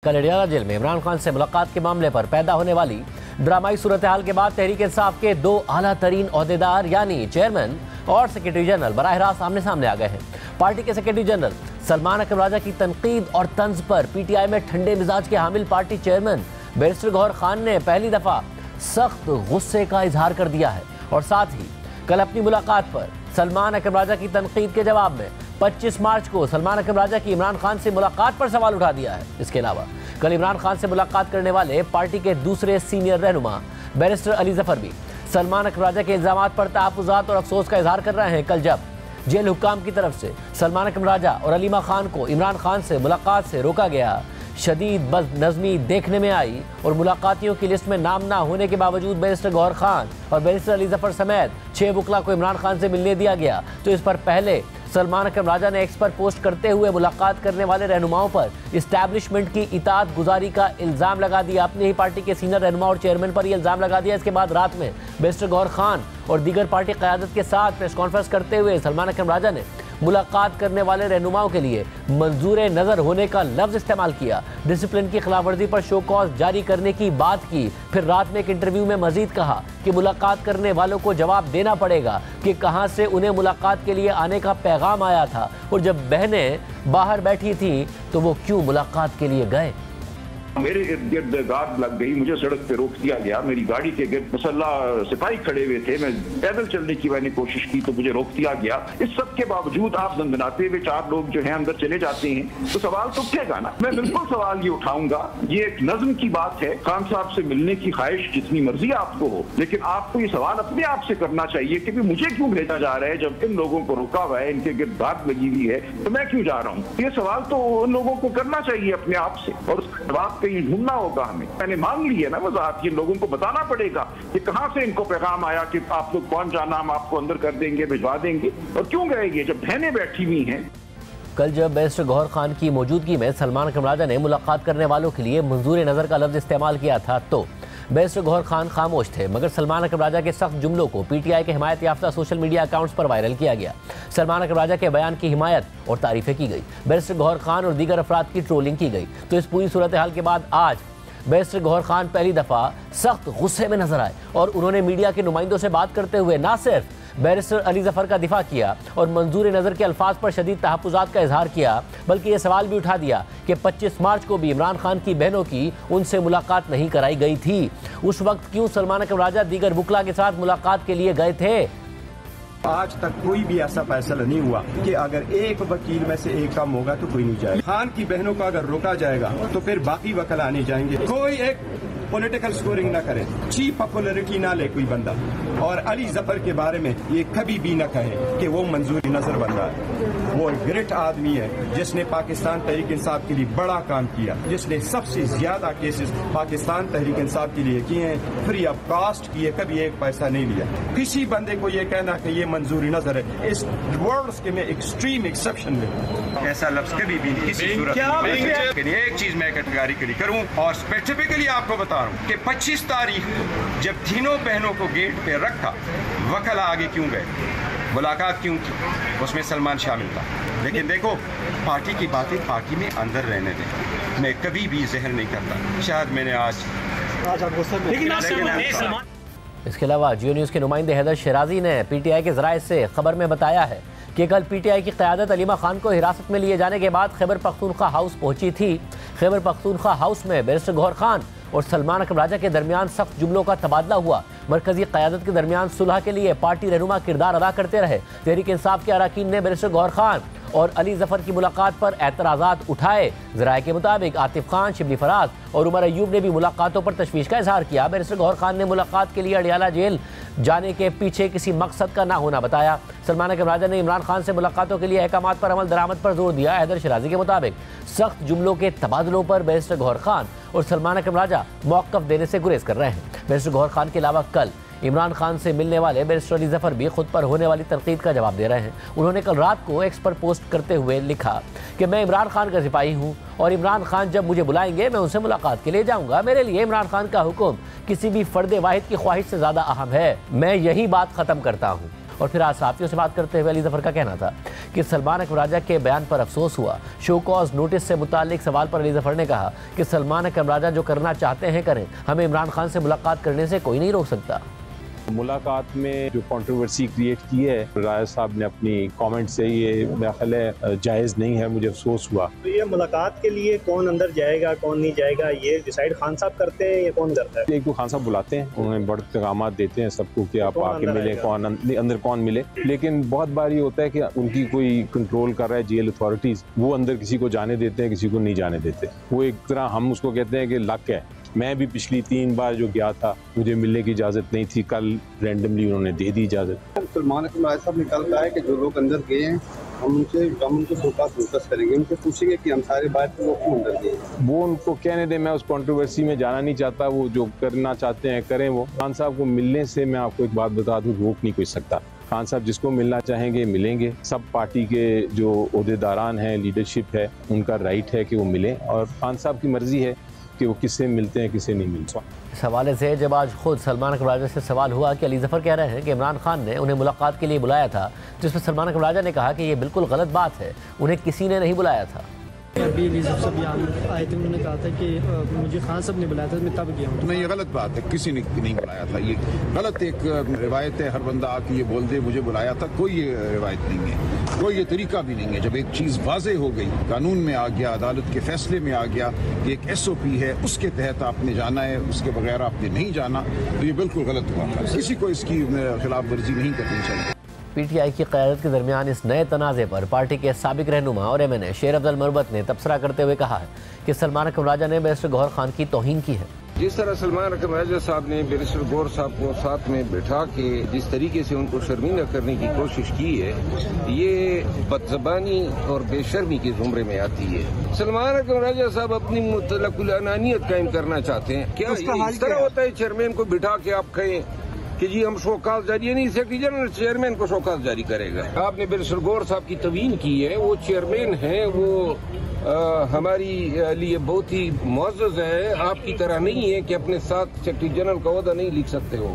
कल अडियाला जेल में इमरान खान से मुलाकात के मामले पर पैदा होने वाली ड्रामाई सूरत-ए-हाल के बाद तहरीक इंसाफ के दो आला तरीन ओहदेदार यानी चेयरमैन और सेक्रेटरी जनरल बराह रास्त आमने सामने आ गए हैं। पार्टी के सेक्रेटरी जनरल सलमान अकरम राजा की तनकीद और तंज पर पीटीआई में ठंडे मिजाज के हामिल party chairman barrister Gohar Khan ने पहली दफा सख्त गुस्से का इजहार कर दिया है और साथ ही कल अपनी मुलाकात पर सलमान अकरम राजा की तनकीद के जवाब में 25 मार्च को सलमान अकरम राजा की इमरान खान से मुलाकात पर सवाल उठा दिया है। इसके अलावा कल इमरान खान से मुलाकात करने वाले पार्टी के दूसरे सीनियर रहनुमा बैरिस्टर अली जफर भी सलमान अकरम राजा के इल्जामात पर तहफ्फुज़ात और अफसोस का इजहार कर रहे हैं। कल जब जेल हुक्काम की तरफ से सलमान अकरम राजा और अलीमा खान को इमरान खान से मुलाकात से रोका गया, शदीद बदनज़मी देखने में आई और मुलाकातियों की लिस्ट में नाम ना होने के बावजूद बैरिस्टर गौहर खान और बैरिस्टर अली जफर समेत 6 वकला को इमरान खान से मिलने दिया गया, तो इस पर पहले सलमान अकरम राजा ने एक्स पर पोस्ट करते हुए मुलाकात करने वाले रहनुमाओं पर इस्टेब्लिशमेंट की इताअत गुजारी का इल्ज़ाम लगा दिया। अपनी ही पार्टी के सीनियर रहनुमा और चेयरमैन पर यह इल्ज़ाम लगा दिया। इसके बाद रात में बैरिस्टर गौहर खान और दीगर पार्टी क़यादत के साथ प्रेस कॉन्फ्रेंस करते हुए सलमान अकरम राजा ने मुलाकात करने वाले रहनुमाओं के लिए मंजूर नज़र होने का लफ्ज़ इस्तेमाल किया, डिसिप्लिन की खिलाफवर्जी पर शो कॉज जारी करने की बात की। फिर रात में एक इंटरव्यू में मजीद कहा कि मुलाकात करने वालों को जवाब देना पड़ेगा कि कहां से उन्हें मुलाकात के लिए आने का पैगाम आया था और जब बहनें बाहर बैठी थीं तो वो क्यों मुलाकात के लिए गए। मेरे इर्द गिर्द गार्ड लग गई, मुझे सड़क पे रोक दिया गया, मेरी गाड़ी के गिर्द मुसल्लह सिपाही खड़े हुए थे, मैं पैदल चलने की मैंने कोशिश की तो मुझे रोक दिया गया। इस सब के बावजूद आप दंदनाते हुए 4 लोग जो हैं अंदर चले जाते हैं तो सवाल तो उठेगा ना। मैं बिल्कुल सवाल ये उठाऊंगा, ये एक नज्म की बात है, खान साहब से मिलने की ख्वाहिश जितनी मर्जी आपको हो, लेकिन आपको ये सवाल अपने आप से करना चाहिए कि मुझे क्यों भेजा जा रहा है जब इन लोगों को रोका हुआ है, इनके गिर्द गार्ड लगी हुई है, तो मैं क्यों जा रहा हूँ। ये सवाल तो उन लोगों को करना चाहिए अपने आप से और उसका जवाब कहीं ढूंढना होगा हमें। मैंने मांग ली है ना वजाहत, ये लोगों को बताना पड़ेगा कि कहां से इनको पैगाम आया कि आप लोग कौन जाना, हम आपको अंदर कर देंगे, भिजवा देंगे, और क्यों गए ये जब बहनें बैठी हुई हैं। कल जब बैरिस्टर गौहर खान की मौजूदगी में सलमान अकरम राजा ने मुलाकात करने वालों के लिए मंजूर नज़र का लफ्ज़ इस्तेमाल किया था तो बैरिस्टर गौहर खान खामोश थे, मगर सलमान अकरम राजा के सख्त जुमलों को पीटीआई के हिमायत याफ्ता सोशल मीडिया अकाउंट्स पर वायरल किया गया। सलमान अकरम राजा के बयान की हिमायत और तारीफें की गई, बैरिस्टर गौहर खान और दीगर अफराद की ट्रोलिंग की गई। तो इस पूरी सूरत हाल के बाद आज बैरिस्टर गौहर खान पहली दफ़ा सख्त गुस्से में नजर आए और उन्होंने मीडिया के नुमाइंदों से बात करते हुए ना सिर्फ बैरिस्टर अली जफर का दिफा किया और मंजूर नज़र के अल्फाज पर शदीद तहफ्फुज़ात का इजहार किया, बल्कि ये सवाल भी उठा दिया कि 25 मार्च को भी इमरान खान की बहनों की उनसे मुलाकात नहीं कराई गई थी। उस वक्त क्यों सलमान अकरम राजा दीगर वकला के साथ मुलाकात के लिए गए थे। आज तक कोई भी ऐसा फैसला नहीं हुआ कि अगर एक वकील में से एक कम होगा तो कोई नहीं जाएगा। खान की बहनों को अगर रोका जाएगा तो फिर बाकी वकला नहीं जाएंगे। कोई एक पॉलिटिकल स्कोरिंग ना करे, चीप पॉपुलरिटी ना ले कोई बंदा, और अली जफर के बारे में ये कभी भी न कहे कि वो मंजूरी नजर बन रहा है। वो एक ग्रेट आदमी है जिसने पाकिस्तान तहरीक इंसाफ के लिए बड़ा काम किया, जिसने सबसे ज्यादा केसेस पाकिस्तान तहरीक इंसाफ के लिए किए हैं, फ्री ऑफ कॉस्ट किए, कभी एक पैसा नहीं लिया। किसी बंदे को ये कहना कि ये मंजूरी नजर है, इस वर्ल्ड के में एक्सट्रीम एक्सेप्शन में ऐसा लफ्ज कभी भी किसी सूरत में। एक चीज मैं कैटेगरी करूं और स्पेसिफिकली आपको बता रहा हूं कि 25 तारीख को जब तीनों बहनों को गेट पे रखा, वकला आगे क्यों गए, मुलाकात क्यों की, उसमें सलमान शामिल था। लेकिन देखो, पार्टी की बातें पार्टी में अंदर रहने दें, मैं कभी भी जहर नहीं करता। शायद मैंने आज इसके अलावा जियो न्यूज़ के नुमाइंदे हैदर शराजी ने पीटीआई के ज़राए से खबर में बताया है कि कल पीटीआई की क़यादत अलीमा खान को हिरासत में लिए जाने के बाद खैबर पख्तूनख्वा हाउस पहुंची थी। खैबर पख्तूनख्वा हाउस में बैरिस्टर गौहर खान और सलमान अकरम राजा के दरमियान सख्त जुमलों का तबादला हुआ। मरकजी क़यादत के दरमियान सुलह के लिए पार्टी रहनुमा किरदार अदा करते रहे। तहरीक इंसाफ के अरकान ने बैरिस्टर गौहर खान और अली जफर की मुलाकात पर एतराज़ात उठाए। ज़राए के मुताबिक आतिफ खान, शिबली फराज और उमर अयूब ने भी मुलाकातों पर तशवीश का इजहार किया। बैरिस्टर गौहर खान ने मुलाकात के लिए अडियाला जेल जाने के पीछे किसी मकसद का ना होना बताया। सलमान अकरम राजा ने इमरान खान से मुलाकातों के लिए अहकामात पर अमल दरामद पर जोर दिया। हैदर शराजी के मुताबिक सख्त जुमलों के तबादलों पर बैरिस्टर गौहर खान और सलमान अकरम राजा मौक़िफ़ देने से गुरेज कर रहे हैं। बैरिस्टर गौहर खान के अलावा कल इमरान खान से मिलने वाले बैरिस्टर अली जफर भी खुद पर होने वाली तनकीद का जवाब दे रहे हैं। उन्होंने कल रात को एक्स पर पोस्ट करते हुए लिखा कि मैं इमरान खान का सिपाही हूं और इमरान खान जब मुझे बुलाएंगे मैं उनसे मुलाकात के लिए जाऊंगा। मेरे लिए इमरान खान का हुक्म किसी भी फर्द वाहिद की ख्वाहिश से ज़्यादा अहम है। मैं यही बात ख़त्म करता हूँ اور پھر آج صحافیوں سے بات کرتے ہوئے علی ظفر کا کہنا تھا کہ سلمان اکرم راجہ کے بیان پر افسوس ہوا۔ شو کاز نوٹس سے متعلق سوال پر علی ظفر نے کہا کہ سلمان اکرم راجہ جو کرنا چاہتے ہیں کریں، ہمیں عمران خان سے ملاقات کرنے سے کوئی نہیں روک سکتا۔ ملاقات میں جو کنٹروورسی کریٹ کی ہے راجہ صاحب نے اپنی کامنٹ سے، یہ میرا خیال ہے جائز نہیں ہے، مجھے افسوس ہوا۔ تو یہ ملاقات کے لیے کون اندر جائے گا کون نہیں جائے گا، یہ ڈیسائیڈ خان صاحب کرتے ہیں یا کون کرتا ہے؟ ایک تو خان صاحب بلاتے ہیں، انہیں بڑے پیغامات دیتے ہیں سب کو کہ آپ آ کے ملیں، کون اندر کون ملے، لیکن بہت بار یہ ہوتا ہے کہ ان کی کوئی کنٹرول کر رہا ہے جیل اتھارٹیز، وہ اندر کسی کو جانے دیتے ہیں کسی کو نہیں جانے دیتے۔ وہ ایک طرح ہم اس کو کہتے ہیں کہ لک ہے۔ میں بھی پچھلی 3 بار جو گیا تھا مجھے ملنے کی اجازت نہیں تھی، کل رینڈملی انہوں نے دے دی اجازت۔ سلمان اکرم راجہ صاحب نے کل کہا ہے کہ جو لوگ اندر گئے ہیں ہم ان کو سوکاس نوٹس کریں گے، ان سے پوچھیں گے کہ ہم سارے باہر کے لوگ کیوں اندر گئے ہیں۔ وہ ان کو کہنے دیں، میں اس کنٹروورسی میں جانا نہیں چاہتا، وہ جو کرنا چاہتے ہیں کریں۔ وہ خان صاحب کو ملنے سے میں آپ کو ایک بات بتا دوں، روک نہیں کوئی سکتا۔ خان صاحب جس کو ملنا چاہیں گے ملیں گے، سب پارٹی کے جو عہدیداران ہیں، لیڈرشپ ہے، ان کا رائٹ ہے کہ وہ ملیں، اور خان صاحب کی مرضی ہے کہ وہ کس سے ملتے ہیں کس سے نہیں ملتے۔ اس حوالے سے جب آج خود سلمان اکرم راجہ سے سوال ہوا کہ علی ظفر کہہ رہے ہیں کہ عمران خان نے انہیں ملاقات کے لیے بلایا تھا، جس پر سلمان اکرم راجہ نے کہا کہ یہ بالکل غلط بات ہے، انہیں کسی نے نہیں بلایا تھا۔ ابھی علی ظفر صاحب یہاں آئے تھے، انہوں نے کہا تھا کہ مجھے خان صاحب نے بلایا تھا، میں تب گیا ہوں۔ نہیں، یہ غلط بات ہے، کسی نے نہیں بلایا تھا، یہ غلط ایک روایت ہے، ہر بندہ آ کے یہ بول دے مجھے بلایا تھا، کوئی یہ روایت نہیں ہے، کوئی یہ طریقہ بھی نہیں ہے۔ جب ایک چیز واضح ہو گئی، قانون میں آ گیا، عدالت کے فیصلے میں آ گیا کہ ایک SOP ہے، اس کے تحت آپ نے جانا ہے، اس کے بغیر آپ نے نہیں جانا، تو یہ بالکل غلط ہوا تھا۔ کسی کو اس کی خلاف ورزی نہیں کرنی چاہیے۔ PTI کی قیادت کے درمیان اس نئے تنازع پر پارٹی کے سابق رہنما اور MNA شیر افضل مربت نے تبصرہ کرتے ہوئے کہا ہے کہ سلمان اکرم راجہ نے بیرسٹر گوہر خان کی توہین کی ہے۔ جس طرح سلمان اکرم راجہ صاحب نے بیرسٹر گوہر صاحب کو ساتھ میں بٹھا کے جس طریقے سے ان کو شرمندہ کرنے کی کوشش کی ہے، یہ بدزبانی اور بے شرمی کے زمرے میں آتی ہے۔ سلمان اکرم راجہ صاحب اپنی مطلق العنانیت قائم کرنا چاہتے ہیں، کیا اس طرح ہوتا ہے چیئرمین کو بٹھا کے آپ کہیں کہ جی ہم شوکاز جاری، نہیں سیکرٹری جنرل چیئرمین کو شوکاز جاری کرے گا؟ آپ نے بیرسٹر گوہر صاحب کی توہین کی ہے، وہ چیئرمین ہیں، وہ ہماری لیے بہت ہی معزز ہے، آپ کی طرح نہیں ہے کہ اپنے ساتھ سیکرٹری جنرل کا عہدہ نہیں لکھ سکتے ہو۔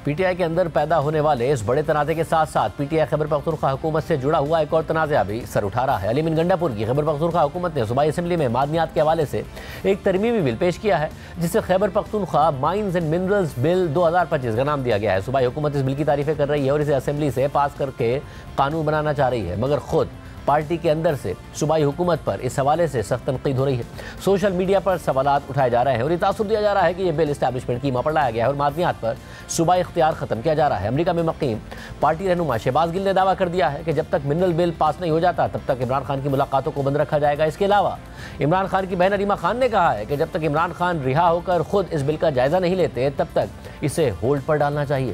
PTI کے اندر پیدا ہونے والے اس بڑے تنازع کے ساتھ ساتھ PTI خیبر پختونخوا حکومت سے جڑا ہوا ایک اور تنازع بھی سر اٹھا رہا ہے۔ علی امین گنڈا پور کی خیبر پختونخوا حکومت نے صوبائی اسمبلی میں معدنیات کے حوالے سے ایک ترمیمی بل پیش کیا ہے، جسے Khyber Pakhtunkhwa mines and minerals bill 2025 کا نام دیا گیا ہے۔ صوبائی حکومت اس بل کی تعریفیں کر رہی ہے اور اسے اسمبلی سے پاس کر کے قانون بنانا چاہ رہی ہے، مگر خود پارٹی کے اندر سے صوبائی حکومت پر اس حوالے سے سخت تنقید ہو رہی ہے۔ سوشل میڈیا پر سوالات اٹھائے جا رہے ہیں اور یہ تاثر دیا جا رہا ہے کہ یہ بل اسٹیبلشمنٹ کی ماں پر لایا گیا ہے اور معدنیات پر صوبائی اختیار ختم کیا جا رہا ہے۔ امریکہ میں مقیم پارٹی رہنما شہباز گل نے دعویٰ کر دیا ہے کہ جب تک منرل بل پاس نہیں ہو جاتا تب تک عمران خان کی ملاقاتوں کو بند رکھا جائے گا۔ اس کے علاوہ عمران خان کی بہن عریمہ خان نے کہا ہے کہ جب تک عمران خان رہا ہو کر خود اس بل کا جائزہ نہیں لیتے تب تک اسے ہولڈ پر ڈالنا چاہیے۔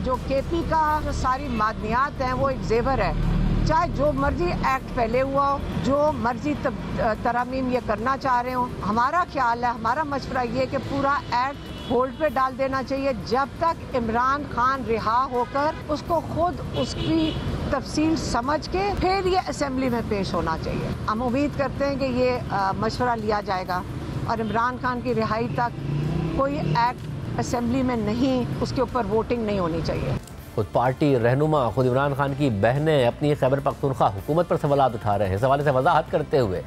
جو KP کا جو ساری معدنیات ہیں وہ ایک زیور ہے، چاہے جو مرضی ایکٹ پہلے ہوا ہو، جو مرضی ترامیم یہ کرنا چاہ رہے ہوں، ہمارا خیال ہے، ہمارا مشورہ یہ کہ پورا ایکٹ ہولڈ پہ ڈال دینا چاہیے جب تک عمران خان رہا ہو کر اس کو خود اس کی تفصیل سمجھ کے پھر یہ اسمبلی میں پیش ہونا چاہیے۔ ہم امید کرتے ہیں کہ یہ مشورہ لیا جائے گا اور عمران خان کی رہائی تک کوئی ایکٹ اسمبلی میں نہیں، اس کے اوپر ووٹنگ نہیں ہونی چاہیے۔ خود پارٹی رہنما خود عمران خان کی بہنیں اپنی خیبر پختونخوا حکومت پر سوالات اٹھا رہے ہیں۔ اس حوالے سے وضاحت کرتے ہوئے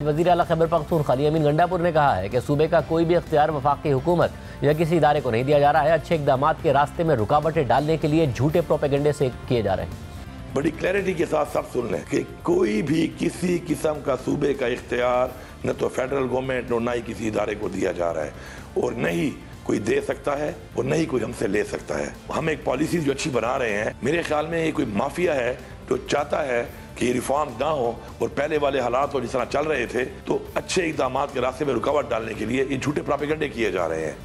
وزیر اعلیٰ خیبر پختونخوا علی امین گنڈا پور نے کہا ہے کہ صوبے کا کوئی بھی اختیار وفاقی حکومت یا کسی ادارے کو نہیں دیا جا رہا ہے، اچھے اقدامات کے راستے میں رکاوٹیں ڈالنے کے لیے جھوٹے پروپیگنڈے سے کیے جا رہے ہیں۔ بڑی کلیئرٹی کے ساتھ سب سن لیں کہ کوئی بھی کسی قسم کا صوبے کا اختیار نہ تو فیڈرل گورنمنٹ اور نہ ہی کسی ادارے کو دیا جا رہا ہے، اور نہ ہی کوئی دے سکتا ہے اور نہ ہی کوئی ہم سے لے سکتا ہے۔ ہم ایک پالیسی جو اچھی بنا رہے ہیں، میرے خیال میں یہ کوئی مافیا ہے جو چاہتا ہے کہ یہ ریفارم نہ ہو اور پہلے والے حالات اور جس طرح چل رہے تھے تو اچھے اقدامات کے راستے میں رکاوٹ ڈالنے کے لیے یہ جھوٹے پراپیگنڈے کیے جا رہے ہیں۔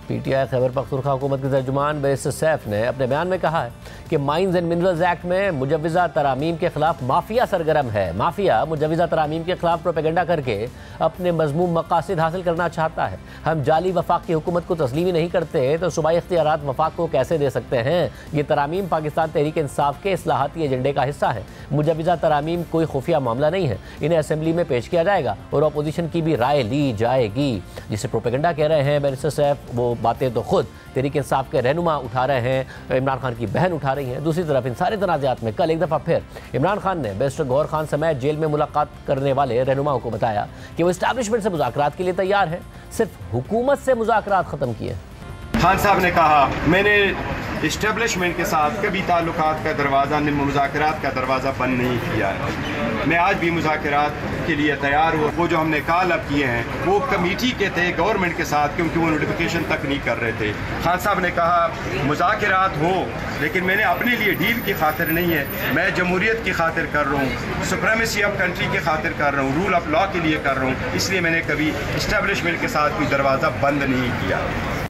PTI خیبر پختونخوا حکومت کے ترجمان بیرسٹر سیف نے اپنے بیان میں کہا ہے کہ مائنز اینڈ منرلز ایکٹ میں مجوزہ ترامیم کے خلاف مافیا سرگرم ہے۔ مافیا مجوزہ ترامیم کے خلاف پروپیگنڈا کر کے اپنے مذموم مقاصد حاصل کرنا چاہتا ہے۔ ہم جعلی وفاق کی حکومت کو تسلیم ہی نہیں کرتے تو صوبائی اختیارات وفاق کو کیسے دے سکتے ہیں؟ یہ ترامیم پاکستان تحریک انصاف کے اصلاحاتی ایجنڈے کا حصہ ہے۔ مجوزہ ترامیم کوئی خفیہ معاملہ نہیں ہے، انہیں اسمبلی میں پیش کیا جائے گا اور اپوزیشن کی بھی رائے لی جائے گی۔ जिसे प्रोपेगेंडा कह रहे हैं बैरिस्टर सैफ, वो बातें तो खुद तहरीक इंसाफ के रहनुमा उठा रहे हैं, इमरान खान की बहन उठा रही हैं। दूसरी तरफ इन सारे तनाज़ात में कल एक दफ़ा फिर इमरान खान ने बैरिस्टर गौहर खान समेत जेल में मुलाकात करने वाले रहनुमाओं को बताया कि वो इस्टेब्लिशमेंट से मुज़ाकरात के लिए तैयार है, सिर्फ हुकूमत से मुज़ाकरात ख़त्म किए। खान साहब ने कहा मैंने इस्टेब्लिशमेंट के साथ कभी ताल्लुकात का दरवाज़ा, मुज़ाकरात का दरवाज़ा बंद नहीं किया है। मैं आज भी मुज़ाकरात के लिए तैयार हूँ। वो जो हमने कॉल अप किए हैं वो कमेटी के थे गवर्नमेंट के साथ, क्योंकि वो नोटिफिकेशन तक नहीं कर रहे थे। खान साहब ने कहा मुज़ाकरात हो, लेकिन मैंने अपने लिए डील की खातिर नहीं है, मैं जमहूरियत की खातिर कर रहा हूँ, सुप्रीमेसी ऑफ कंट्री की खातिर कर रहा हूँ, रूल ऑफ लॉ के लिए कर रहा हूँ। इसलिए मैंने कभी इस्टेब्लिशमेंट के साथ कोई दरवाज़ा बंद नहीं किया।